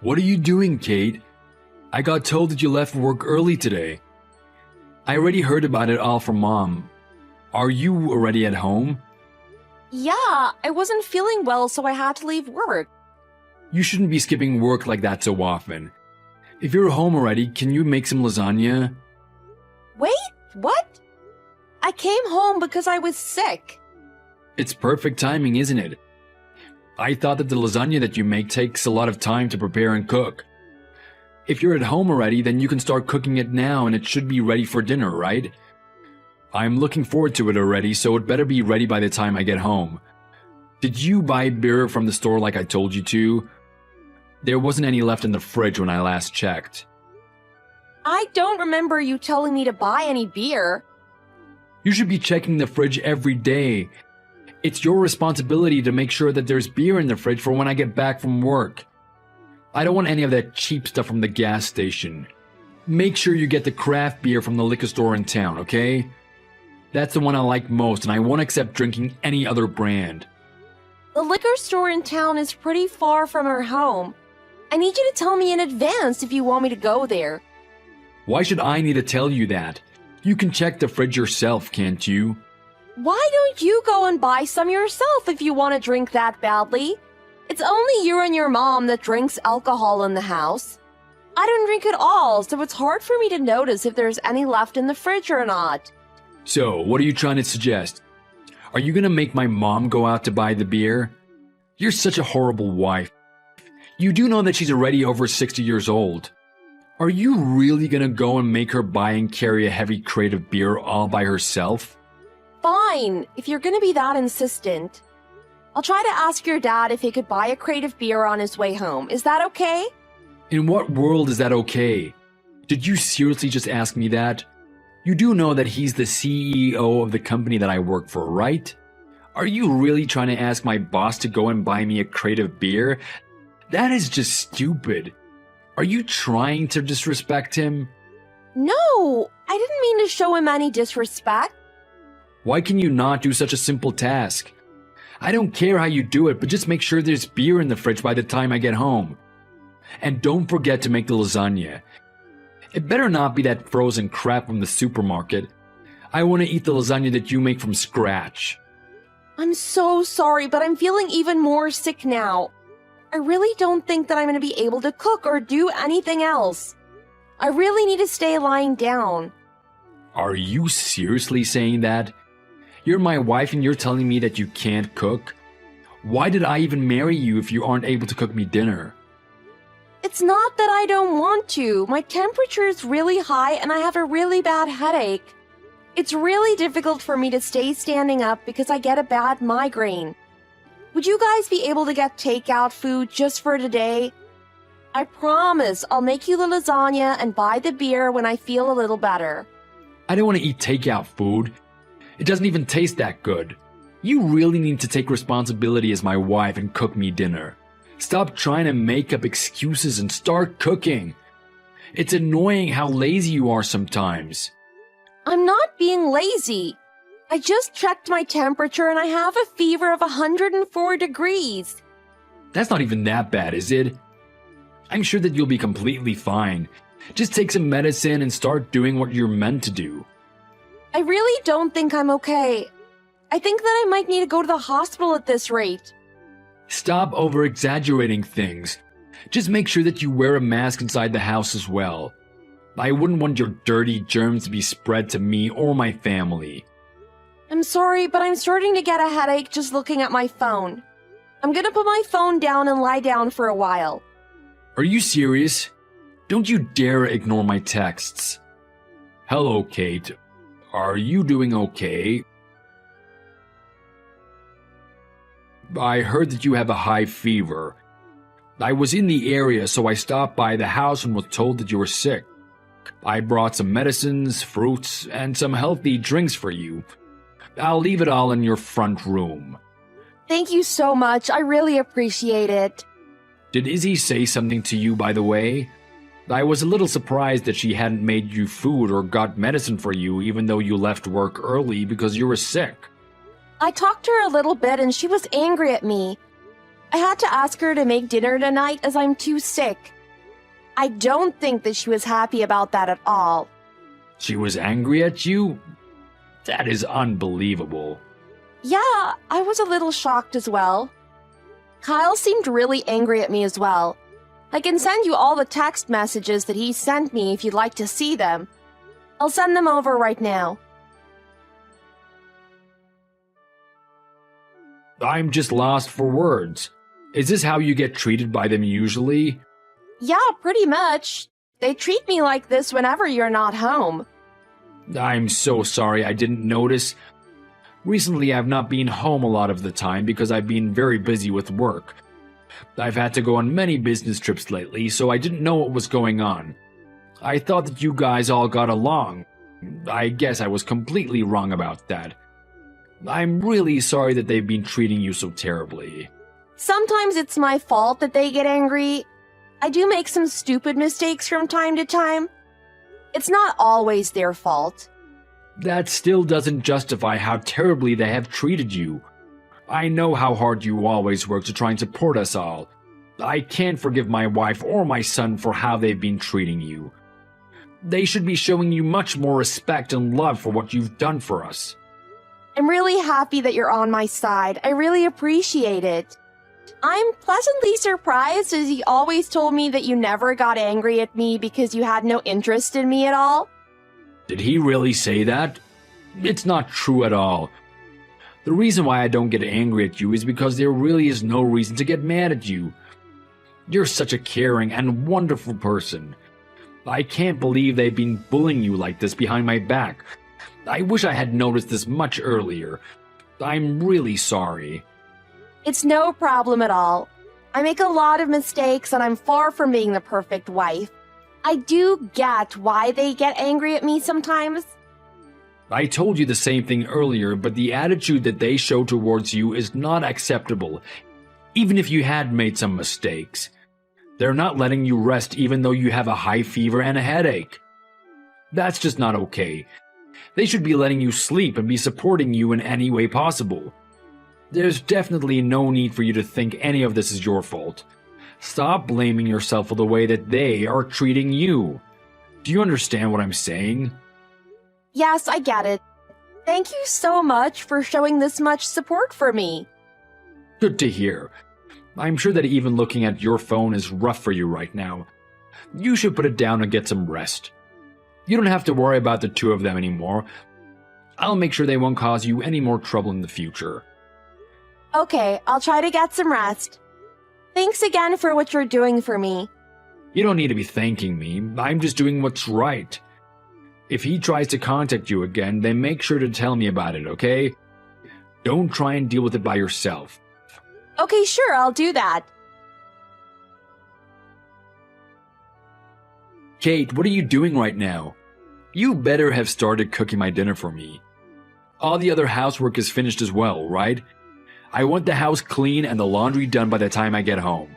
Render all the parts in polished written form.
What are you doing, Kate? I got told that you left work early today. I already heard about it all from Mom. Are you already at home? Yeah, I wasn't feeling well, so I had to leave work. You shouldn't be skipping work like that so often. If you're home already, can you make some lasagna? Wait, what? I came home because I was sick. It's perfect timing, isn't it? I thought that the lasagna that you make takes a lot of time to prepare and cook. If you're at home already, then you can start cooking it now and it should be ready for dinner, right? I'm looking forward to it already, so it better be ready by the time I get home. Did you buy beer from the store like I told you to? There wasn't any left in the fridge when I last checked. I don't remember you telling me to buy any beer. You should be checking the fridge every day. It's your responsibility to make sure that there's beer in the fridge for when I get back from work. I don't want any of that cheap stuff from the gas station. Make sure you get the craft beer from the liquor store in town, okay? That's the one I like most, and I won't accept drinking any other brand. The liquor store in town is pretty far from our home. I need you to tell me in advance if you want me to go there. Why should I need to tell you that? You can check the fridge yourself, can't you? Why don't you go and buy some yourself if you want to drink that badly? It's only you and your mom that drinks alcohol in the house. I don't drink at all, so it's hard for me to notice if there's any left in the fridge or not. So, what are you trying to suggest? Are you gonna make my mom go out to buy the beer? You're such a horrible wife. You do know that she's already over 60 years old. Are you really gonna go and make her buy and carry a heavy crate of beer all by herself? Fine, if you're gonna be that insistent. I'll try to ask your dad if he could buy a crate of beer on his way home. Is that okay? In what world is that okay? Did you seriously just ask me that? You do know that he's the CEO of the company that I work for, right? Are you really trying to ask my boss to go and buy me a crate of beer? That is just stupid. Are you trying to disrespect him? No, I didn't mean to show him any disrespect. Why can you not do such a simple task? I don't care how you do it, but just make sure there's beer in the fridge by the time I get home. And don't forget to make the lasagna. It better not be that frozen crap from the supermarket. I want to eat the lasagna that you make from scratch. I'm so sorry, but I'm feeling even more sick now. I really don't think that I'm going to be able to cook or do anything else. I really need to stay lying down. Are you seriously saying that? You're my wife and you're telling me that you can't cook? Why did I even marry you if you aren't able to cook me dinner? It's not that I don't want to. My temperature is really high and I have a really bad headache. It's really difficult for me to stay standing up because I get a bad migraine. Would you guys be able to get takeout food just for today? I promise I'll make you the lasagna and buy the beer when I feel a little better. I don't want to eat takeout food. It doesn't even taste that good. You really need to take responsibility as my wife and cook me dinner. Stop trying to make up excuses and start cooking. It's annoying how lazy you are sometimes. I'm not being lazy. I just checked my temperature and I have a fever of 104 degrees. That's not even that bad, is it? I'm sure that you'll be completely fine. Just take some medicine and start doing what you're meant to do. I really don't think I'm okay. I think that I might need to go to the hospital at this rate. Stop over-exaggerating things. Just make sure that you wear a mask inside the house as well. I wouldn't want your dirty germs to be spread to me or my family. I'm sorry, but I'm starting to get a headache just looking at my phone. I'm gonna put my phone down and lie down for a while. Are you serious? Don't you dare ignore my texts. Hello, Kate. Are you doing okay? I heard that you have a high fever. I was in the area, so I stopped by the house and was told that you were sick. I brought some medicines, fruits, and some healthy drinks for you. I'll leave it all in your front room. Thank you so much. I really appreciate it. Did Izzy say something to you, by the way? I was a little surprised that she hadn't made you food or got medicine for you even though you left work early because you were sick. I talked to her a little bit and she was angry at me. I had to ask her to make dinner tonight as I'm too sick. I don't think that she was happy about that at all. She was angry at you? That is unbelievable. Yeah, I was a little shocked as well. Kyle seemed really angry at me as well. I can send you all the text messages that he sent me if you'd like to see them. I'll send them over right now. I'm just lost for words. Is this how you get treated by them usually? Yeah, pretty much. They treat me like this whenever you're not home. I'm so sorry I didn't notice. Recently I've not been home a lot of the time because I've been very busy with work. I've had to go on many business trips lately, so I didn't know what was going on. I thought that you guys all got along. I guess I was completely wrong about that. I'm really sorry that they've been treating you so terribly. Sometimes it's my fault that they get angry. I do make some stupid mistakes from time to time. It's not always their fault. That still doesn't justify how terribly they have treated you. I know how hard you always work to try and support us all. I can't forgive my wife or my son for how they've been treating you. They should be showing you much more respect and love for what you've done for us. I'm really happy that you're on my side. I really appreciate it. I'm pleasantly surprised as you always told me that you never got angry at me because you had no interest in me at all. Did he really say that? It's not true at all. The reason why I don't get angry at you is because there really is no reason to get mad at you. You're such a caring and wonderful person. I can't believe they've been bullying you like this behind my back. I wish I had noticed this much earlier. I'm really sorry. It's no problem at all. I make a lot of mistakes and I'm far from being the perfect wife. I do get why they get angry at me sometimes. I told you the same thing earlier, but the attitude that they show towards you is not acceptable, even if you had made some mistakes. They're not letting you rest even though you have a high fever and a headache. That's just not okay. They should be letting you sleep and be supporting you in any way possible. There's definitely no need for you to think any of this is your fault. Stop blaming yourself for the way that they are treating you. Do you understand what I'm saying? Yes, I get it. Thank you so much for showing this much support for me. Good to hear. I'm sure that even looking at your phone is rough for you right now. You should put it down and get some rest. You don't have to worry about the two of them anymore. I'll make sure they won't cause you any more trouble in the future. Okay, I'll try to get some rest. Thanks again for what you're doing for me. You don't need to be thanking me. I'm just doing what's right. If he tries to contact you again, then make sure to tell me about it, okay? Don't try and deal with it by yourself. Okay, sure, I'll do that. Kate, what are you doing right now? You better have started cooking my dinner for me. All the other housework is finished as well, right? I want the house clean and the laundry done by the time I get home.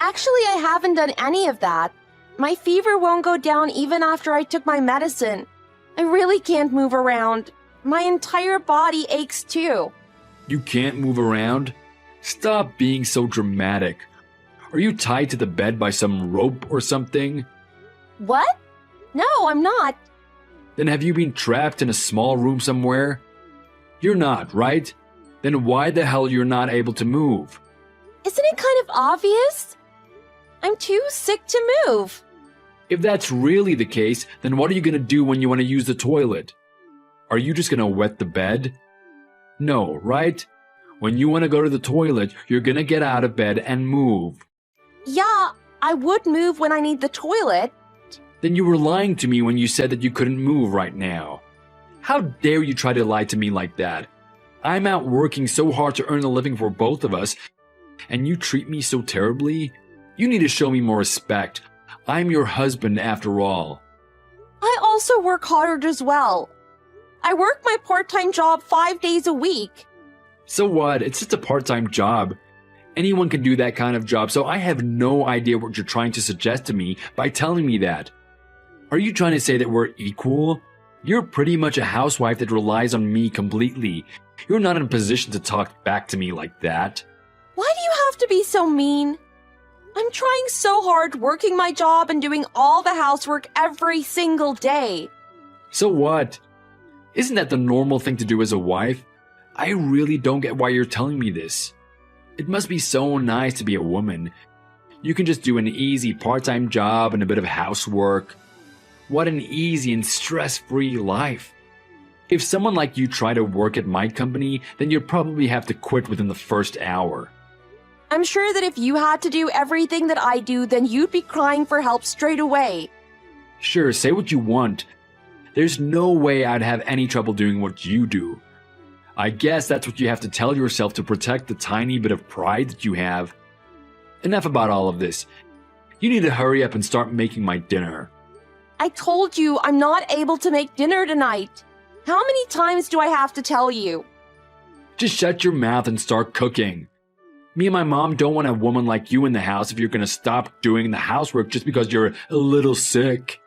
Actually, I haven't done any of that. My fever won't go down even after I took my medicine. I really can't move around. My entire body aches too. You can't move around? Stop being so dramatic. Are you tied to the bed by some rope or something? What? No, I'm not. Then have you been trapped in a small room somewhere? You're not, right? Then why the hell you're not able to move? Isn't it kind of obvious? I'm too sick to move. If that's really the case, then what are you going to do when you want to use the toilet? Are you just going to wet the bed? No, right? When you want to go to the toilet, you're going to get out of bed and move. Yeah, I would move when I need the toilet. Then you were lying to me when you said that you couldn't move right now. How dare you try to lie to me like that? I'm out working so hard to earn a living for both of us, and you treat me so terribly? You need to show me more respect. I'm your husband after all. I also work hard as well. I work my part-time job 5 days a week. So what? It's just a part-time job. Anyone can do that kind of job, so I have no idea what you're trying to suggest to me by telling me that. Are you trying to say that we're equal? You're pretty much a housewife that relies on me completely. You're not in a position to talk back to me like that. Why do you have to be so mean? I'm trying so hard working my job and doing all the housework every single day. So what? Isn't that the normal thing to do as a wife? I really don't get why you're telling me this. It must be so nice to be a woman. You can just do an easy part-time job and a bit of housework. What an easy and stress-free life. If someone like you tried to work at my company, then you'd probably have to quit within the first hour. I'm sure that if you had to do everything that I do, then you'd be crying for help straight away. Sure, say what you want. There's no way I'd have any trouble doing what you do. I guess that's what you have to tell yourself to protect the tiny bit of pride that you have. Enough about all of this. You need to hurry up and start making my dinner. I told you I'm not able to make dinner tonight. How many times do I have to tell you? Just shut your mouth and start cooking. Me and my mom don't want a woman like you in the house if you're gonna stop doing the housework just because you're a little sick.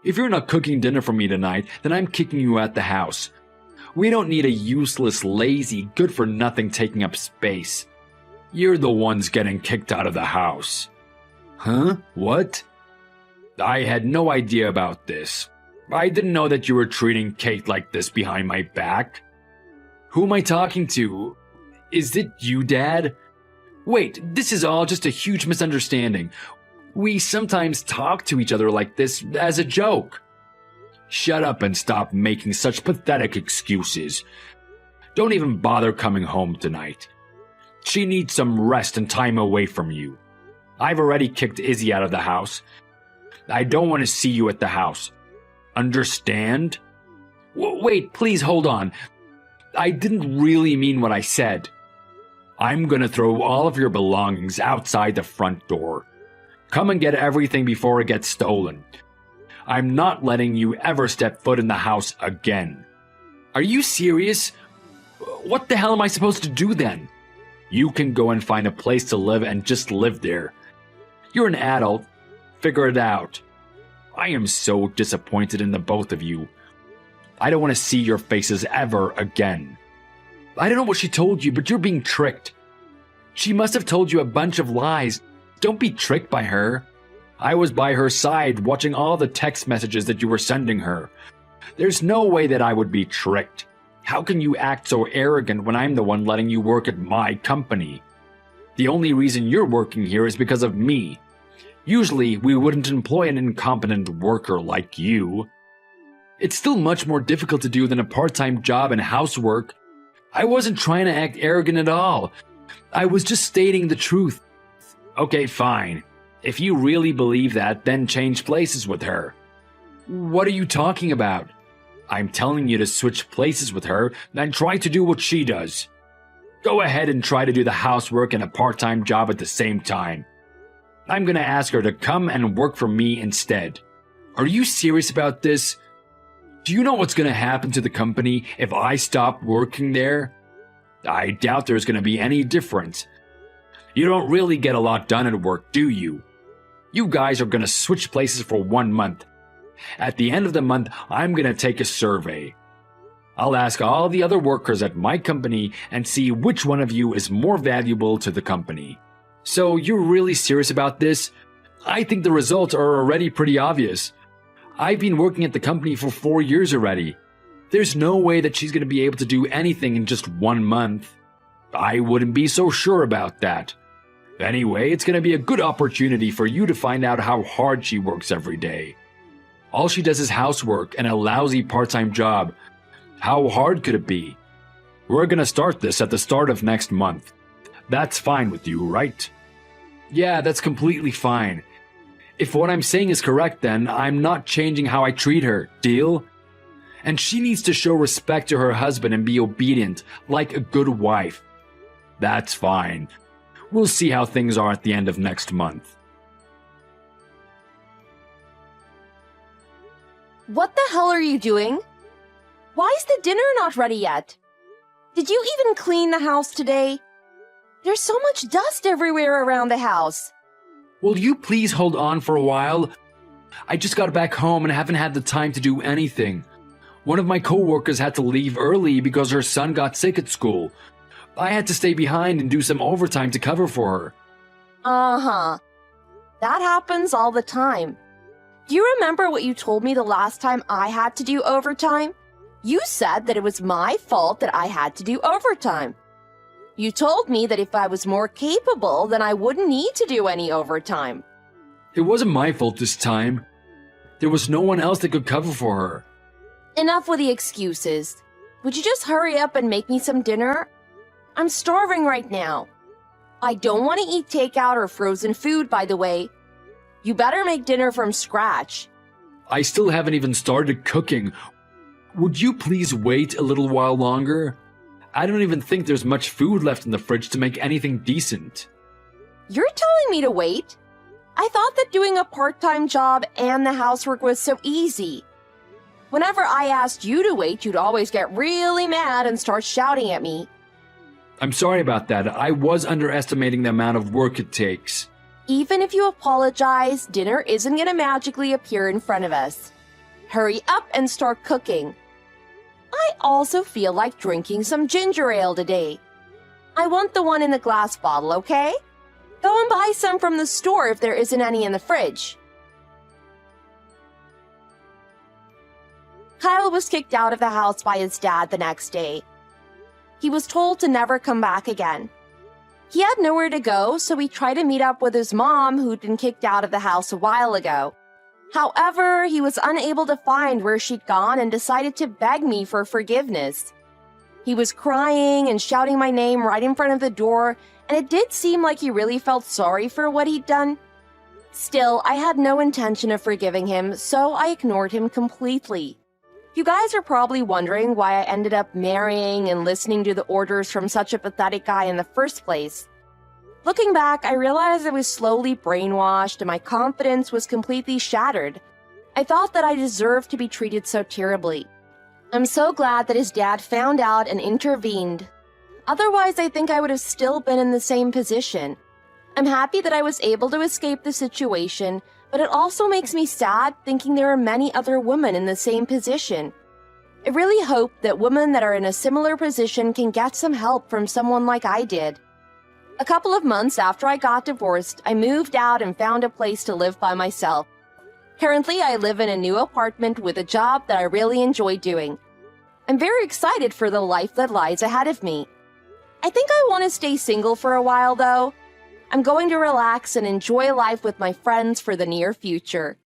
If you're not cooking dinner for me tonight, then I'm kicking you out the house. We don't need a useless, lazy, good-for-nothing taking up space. You're the ones getting kicked out of the house. Huh? What? I had no idea about this. I didn't know that you were treating Kate like this behind my back. Who am I talking to? Is it you, Dad? Wait, this is all just a huge misunderstanding. We sometimes talk to each other like this as a joke. Shut up and stop making such pathetic excuses. Don't even bother coming home tonight. She needs some rest and time away from you. I've already kicked Izzy out of the house. I don't want to see you at the house. Understand? Wait, please hold on. I didn't really mean what I said. I'm gonna throw all of your belongings outside the front door. Come and get everything before it gets stolen. I'm not letting you ever step foot in the house again. Are you serious? What the hell am I supposed to do then? You can go and find a place to live and just live there. You're an adult. Figure it out. I am so disappointed in the both of you. I don't want to see your faces ever again. I don't know what she told you, but you're being tricked. She must have told you a bunch of lies. Don't be tricked by her. I was by her side watching all the text messages that you were sending her. There's no way that I would be tricked. How can you act so arrogant when I'm the one letting you work at my company? The only reason you're working here is because of me. Usually, we wouldn't employ an incompetent worker like you. It's still much more difficult to do than a part-time job and housework. I wasn't trying to act arrogant at all. I was just stating the truth. Okay, fine. If you really believe that, then change places with her. What are you talking about? I'm telling you to switch places with her and try to do what she does. Go ahead and try to do the housework and a part-time job at the same time. I'm gonna ask her to come and work for me instead. Are you serious about this? Do you know what's gonna happen to the company if I stop working there? I doubt there's gonna be any difference. You don't really get a lot done at work, do you? You guys are gonna switch places for 1 month. At the end of the month, I'm gonna take a survey. I'll ask all the other workers at my company and see which one of you is more valuable to the company. So you're really serious about this? I think the results are already pretty obvious. I've been working at the company for 4 years already. There's no way that she's gonna be able to do anything in just 1 month. I wouldn't be so sure about that. Anyway, it's gonna be a good opportunity for you to find out how hard she works every day. All she does is housework and a lousy part-time job. How hard could it be? We're gonna start this at the start of next month. That's fine with you, right? Yeah, that's completely fine. If what I'm saying is correct, then I'm not changing how I treat her, deal? And she needs to show respect to her husband and be obedient, like a good wife. That's fine. We'll see how things are at the end of next month. What the hell are you doing? Why is the dinner not ready yet? Did you even clean the house today? There's so much dust everywhere around the house. Will you please hold on for a while? I just got back home and haven't had the time to do anything. One of my coworkers had to leave early because her son got sick at school. I had to stay behind and do some overtime to cover for her. Uh-huh. That happens all the time. Do you remember what you told me the last time I had to do overtime? You said that it was my fault that I had to do overtime. You told me that if I was more capable, then I wouldn't need to do any overtime. It wasn't my fault this time. There was no one else that could cover for her. Enough with the excuses. Would you just hurry up and make me some dinner? I'm starving right now. I don't want to eat takeout or frozen food, by the way. You better make dinner from scratch. I still haven't even started cooking. Would you please wait a little while longer? I don't even think there's much food left in the fridge to make anything decent. You're telling me to wait? I thought that doing a part-time job and the housework was so easy. Whenever I asked you to wait, you'd always get really mad and start shouting at me. I'm sorry about that. I was underestimating the amount of work it takes. Even if you apologize, dinner isn't going to magically appear in front of us. Hurry up and start cooking. I also feel like drinking some ginger ale today. I want the one in the glass bottle, okay? Go and buy some from the store if there isn't any in the fridge. Kyle was kicked out of the house by his dad the next day. He was told to never come back again. He had nowhere to go, so he tried to meet up with his mom, who'd been kicked out of the house a while ago. However, he was unable to find where she'd gone and decided to beg me for forgiveness. He was crying and shouting my name right in front of the door, and it did seem like he really felt sorry for what he'd done. Still, I had no intention of forgiving him, so I ignored him completely. You guys are probably wondering why I ended up marrying and listening to the orders from such a pathetic guy in the first place. Looking back, I realized I was slowly brainwashed and my confidence was completely shattered. I thought that I deserved to be treated so terribly. I'm so glad that his dad found out and intervened. Otherwise, I think I would have still been in the same position. I'm happy that I was able to escape the situation, but it also makes me sad thinking there are many other women in the same position. I really hope that women that are in a similar position can get some help from someone like I did. A couple of months after I got divorced, I moved out and found a place to live by myself. Currently, I live in a new apartment with a job that I really enjoy doing. I'm very excited for the life that lies ahead of me. I think I want to stay single for a while, though. I'm going to relax and enjoy life with my friends for the near future.